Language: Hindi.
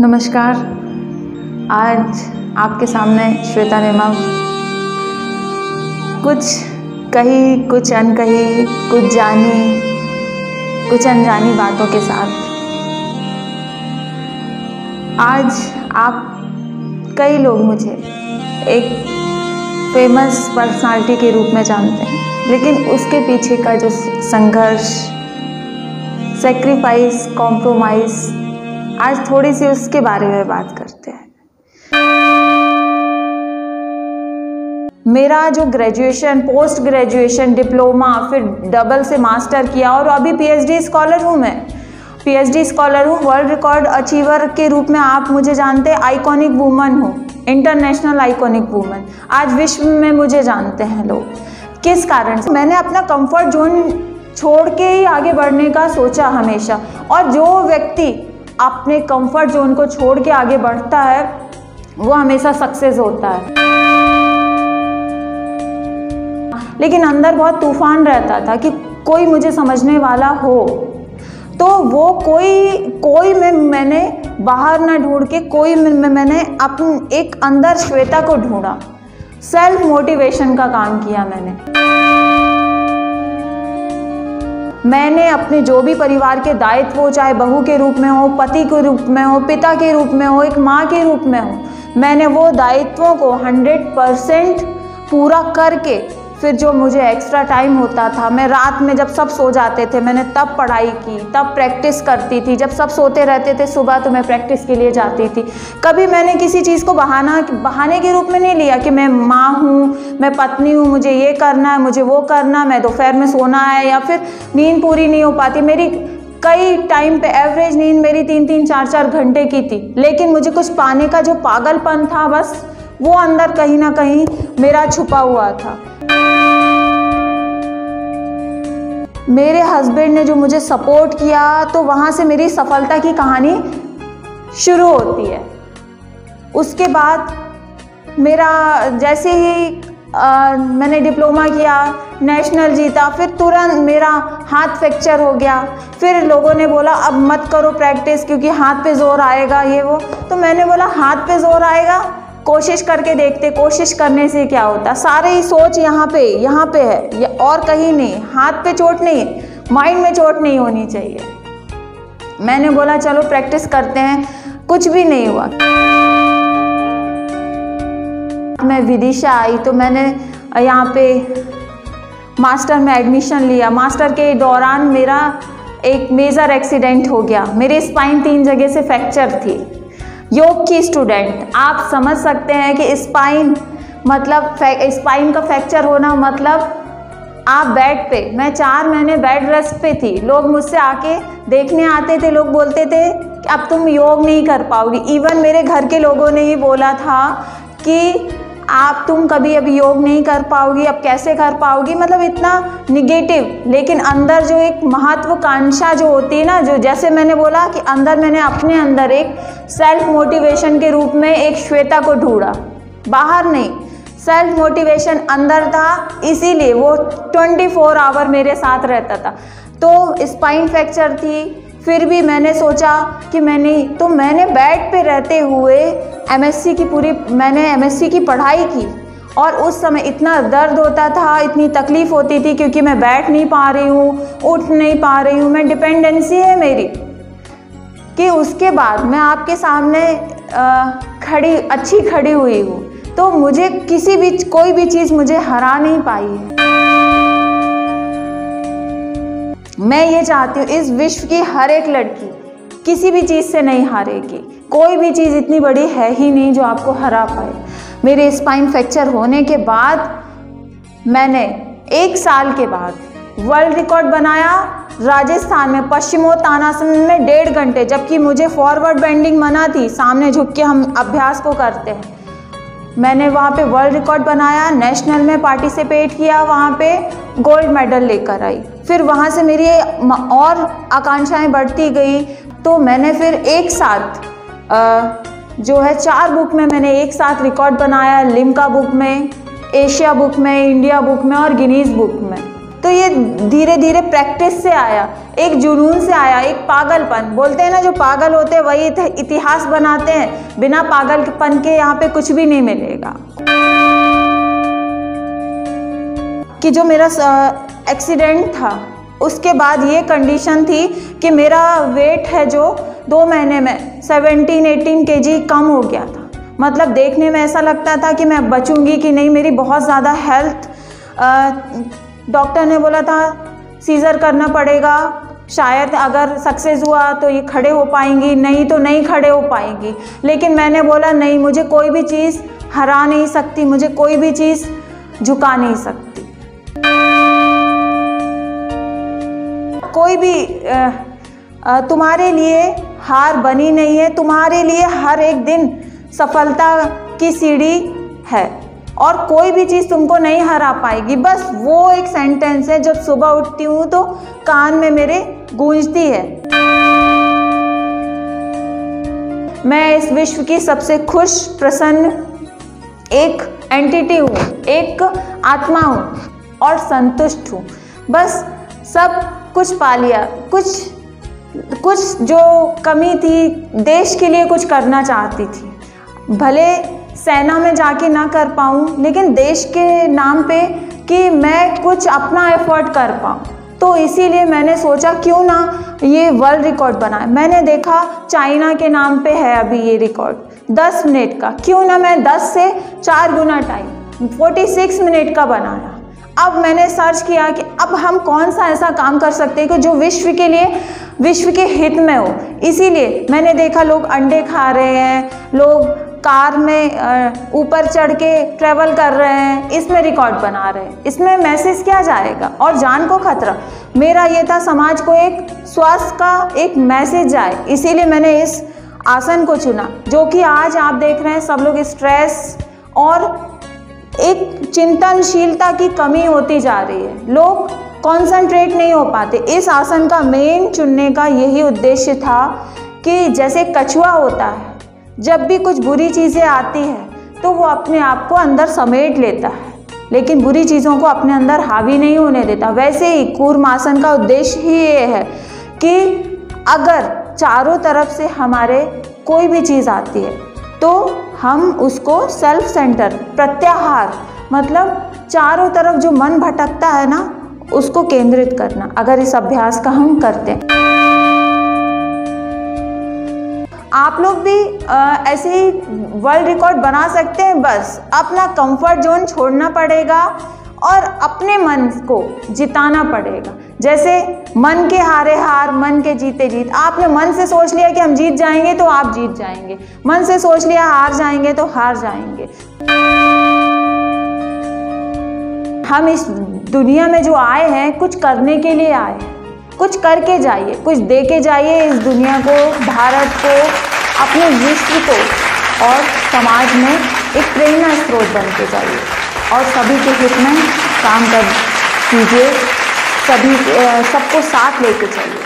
नमस्कार। आज आपके सामने श्वेता नेमा कुछ कही, कुछ अनकही, कुछ जानी, कुछ अनजानी बातों के साथ। आज आप कई लोग मुझे एक फेमस पर्सनालिटी के रूप में जानते हैं, लेकिन उसके पीछे का जो संघर्ष, सेक्रीफाइस, कॉम्प्रोमाइज़, आज थोड़ी सी उसके बारे में बात करते हैं। मेरा जो ग्रेजुएशन, पोस्ट ग्रेजुएशन, डिप्लोमा, फिर डबल से मास्टर किया और अभी पीएचडी स्कॉलर हूँ। मैं पीएचडी स्कॉलर हूँ, वर्ल्ड रिकॉर्ड अचीवर के रूप में आप मुझे जानते हैं। आइकॉनिक वुमन हूँ, इंटरनेशनल आइकॉनिक वुमन। आज विश्व में मुझे जानते हैं लोग। किस कारण से? मैंने अपना कंफर्ट जोन छोड़ के ही आगे बढ़ने का सोचा हमेशा, और जो व्यक्ति अपने कंफर्ट जोन को छोड़ के आगे बढ़ता है वो हमेशा सक्सेस होता है। लेकिन अंदर बहुत तूफान रहता था कि कोई मुझे समझने वाला हो, तो वो कोई मैंने बाहर ना ढूंढ के मैंने अपने एक अंदर श्वेता को ढूंढा। सेल्फ मोटिवेशन का काम किया मैंने अपने जो भी परिवार के दायित्व हो, चाहे बहू के रूप में हो, पति के रूप में हो, पिता के रूप में हो, एक माँ के रूप में हो, मैंने वो दायित्वों को 100% पूरा करके फिर जो मुझे एक्स्ट्रा टाइम होता था, मैं रात में जब सब सो जाते थे मैंने तब पढ़ाई की, तब प्रैक्टिस करती थी। जब सब सोते रहते थे सुबह तो मैं प्रैक्टिस के लिए जाती थी। कभी मैंने किसी चीज़ को बहाने के रूप में नहीं लिया कि मैं माँ हूँ, मैं पत्नी हूँ, मुझे ये करना है, मुझे वो करना है, मैं दोपहर में सोना है, या फिर नींद पूरी नहीं हो पाती। मेरी कई टाइम पे एवरेज नींद मेरी 3-3, 4-4 घंटे की थी, लेकिन मुझे कुछ पाने का जो पागलपन था, बस वो अंदर कहीं ना कहीं मेरा छुपा हुआ था। मेरे हस्बैंड ने जो मुझे सपोर्ट किया, तो वहाँ से मेरी सफलता की कहानी शुरू होती है। उसके बाद मेरा जैसे ही मैंने डिप्लोमा किया, नेशनल जीता, फिर तुरंत मेरा हाथ फ्रैक्चर हो गया। फिर लोगों ने बोला अब मत करो प्रैक्टिस क्योंकि हाथ पे जोर आएगा, ये वो। तो मैंने बोला हाथ पे जोर आएगा, कोशिश करके देखते, कोशिश करने से क्या होता। सारे ही सोच यहाँ पे है, ये और कहीं नहीं। हाथ पे चोट नहीं है, माइंड में चोट नहीं होनी चाहिए। मैंने बोला चलो प्रैक्टिस करते हैं, कुछ भी नहीं हुआ। मैं विदिशा आई तो मैंने यहाँ पे मास्टर में एडमिशन लिया। मास्टर के दौरान मेरा एक मेजर एक्सीडेंट हो गया, मेरे स्पाइन 3 जगह से फ्रैक्चर थी। योग की स्टूडेंट, आप समझ सकते हैं कि स्पाइन का फ्रैक्चर होना मतलब आप बेड पे। मैं 4 महीने बेड रेस्ट पे थी। लोग मुझसे आके देखने आते थे, लोग बोलते थे कि अब तुम योग नहीं कर पाओगी। इवन मेरे घर के लोगों ने ही बोला था कि तुम कभी अभी योग नहीं कर पाओगी, अब कैसे कर पाओगी, मतलब इतना निगेटिव। लेकिन अंदर जो एक महत्वाकांक्षा जो होती है ना, जो जैसे मैंने बोला कि अंदर मैंने अपने अंदर एक सेल्फ मोटिवेशन के रूप में एक श्वेता को ढूंढा, बाहर नहीं। सेल्फ मोटिवेशन अंदर था, इसीलिए वो 24 आवर मेरे साथ रहता था। तो स्पाइन फ्रैक्चर थी, फिर भी मैंने सोचा कि मैंने बेड पे रहते हुए मैंने एमएससी की पढ़ाई की। और उस समय इतना दर्द होता था, इतनी तकलीफ़ होती थी क्योंकि मैं बैठ नहीं पा रही हूँ, उठ नहीं पा रही हूँ, मैं डिपेंडेंसी है मेरी। कि उसके बाद मैं आपके सामने अच्छी खड़ी हुई हूँ, तो मुझे कोई भी चीज़ मुझे हरा नहीं पाई है। मैं ये चाहती हूँ इस विश्व की हर एक लड़की किसी भी चीज़ से नहीं हारेगी। कोई भी चीज़ इतनी बड़ी है ही नहीं जो आपको हरा पाए। मेरे स्पाइन फ्रैक्चर होने के बाद मैंने 1 साल के बाद वर्ल्ड रिकॉर्ड बनाया राजस्थान में, पश्चिमोत्तानासन में 1.5 घंटे, जबकि मुझे फॉरवर्ड बेंडिंग मना थी, सामने झुक के हम अभ्यास को करते हैं। मैंने वहाँ पे वर्ल्ड रिकॉर्ड बनाया, नेशनल में पार्टिसिपेट किया, वहाँ पे गोल्ड मेडल लेकर आई। फिर वहाँ से मेरी और आकांक्षाएं बढ़ती गई, तो मैंने फिर एक साथ जो है 4 बुक में मैंने एक साथ रिकॉर्ड बनाया, लिम्का बुक में, एशिया बुक में, इंडिया बुक में और गिनीज बुक में। तो ये धीरे धीरे प्रैक्टिस से आया, एक जुनून से आया, एक पागलपन। बोलते हैं ना, जो पागल होते हैं वही इतिहास बनाते हैं, बिना पागलपन के यहाँ पे कुछ भी नहीं मिलेगा। कि जो मेरा एक्सीडेंट था उसके बाद ये कंडीशन थी कि मेरा वेट है जो 2 महीने में 17-18 kg कम हो गया था। मतलब देखने में ऐसा लगता था कि मैं बचूंगी कि नहीं, मेरी बहुत ज़्यादा हेल्थ, डॉक्टर ने बोला था सीज़र करना पड़ेगा, शायद अगर सक्सेस हुआ तो ये खड़े हो पाएंगी, नहीं तो नहीं खड़े हो पाएंगी। लेकिन मैंने बोला नहीं, मुझे कोई भी चीज़ हरा नहीं सकती, मुझे कोई भी चीज़ झुका नहीं सकती। कोई भी तुम्हारे लिए हार बनी नहीं है, तुम्हारे लिए हर एक दिन सफलता की सीढ़ी है और कोई भी चीज़ तुमको नहीं हरा पाएगी। बस वो एक सेंटेंस है जब सुबह उठती हूँ तो कान में मेरे गूंजती है। मैं इस विश्व की सबसे खुश, प्रसन्न एक एंटिटी हूँ, एक आत्मा हूँ और संतुष्ट हूँ। बस सब कुछ पा लिया, कुछ जो कमी थी, देश के लिए कुछ करना चाहती थी। भले सेना में जाके ना कर पाऊँ, लेकिन देश के नाम पे कि मैं कुछ अपना एफर्ट कर पाऊँ, तो इसीलिए मैंने सोचा क्यों ना ये वर्ल्ड रिकॉर्ड बनाए। मैंने देखा चाइना के नाम पे है अभी ये रिकॉर्ड 10 मिनट का, क्यों ना मैं 10 से 4 गुना टाइम 46 मिनट का बनाया। अब मैंने सर्च किया कि अब हम कौन सा ऐसा काम कर सकते हैं कि जो विश्व के लिए, विश्व के हित में हो। इसीलिए मैंने देखा लोग अंडे खा रहे हैं, लोग कार में ऊपर चढ़ के ट्रैवल कर रहे हैं, इसमें रिकॉर्ड बना रहे हैं। इसमें मैसेज क्या जाएगा और जान को खतरा। मेरा ये था समाज को एक स्वास्थ्य का एक मैसेज जाए, इसीलिए मैंने इस आसन को चुना। जो कि आज आप देख रहे हैं सब लोग स्ट्रेस और एक चिंतनशीलता की कमी होती जा रही है, लोग कंसंट्रेट नहीं हो पाते। इस आसन का मेन चुनने का यही उद्देश्य था कि जैसे कछुआ होता है, जब भी कुछ बुरी चीज़ें आती है तो वो अपने आप को अंदर समेट लेता है, लेकिन बुरी चीज़ों को अपने अंदर हावी नहीं होने देता। वैसे ही कूर्म आसन का उद्देश्य ही ये है कि अगर चारों तरफ से हमारे कोई भी चीज़ आती है तो हम उसको सेल्फ सेंटर, प्रत्याहार, मतलब चारों तरफ जो मन भटकता है ना उसको केंद्रित करना, अगर इस अभ्यास का हम करते हैं। आप लोग भी ऐसे ही वर्ल्ड रिकॉर्ड बना सकते हैं। बस अपना कंफर्ट जोन छोड़ना पड़ेगा और अपने मन को जिताना पड़ेगा। जैसे मन के हारे हार, मन के जीते जीत। आपने मन से सोच लिया कि हम जीत जाएंगे तो आप जीत जाएंगे, मन से सोच लिया हार जाएंगे तो हार जाएंगे। हम इस दुनिया में जो आए हैं कुछ करने के लिए आए हैं, कुछ करके जाइए, कुछ दे के जाइए इस दुनिया को, भारत को, अपने विश्व को और समाज में एक प्रेरणा स्रोत बन के जाइए और सभी के हित में काम कर कीजिए, सबको साथ लेके चलिए।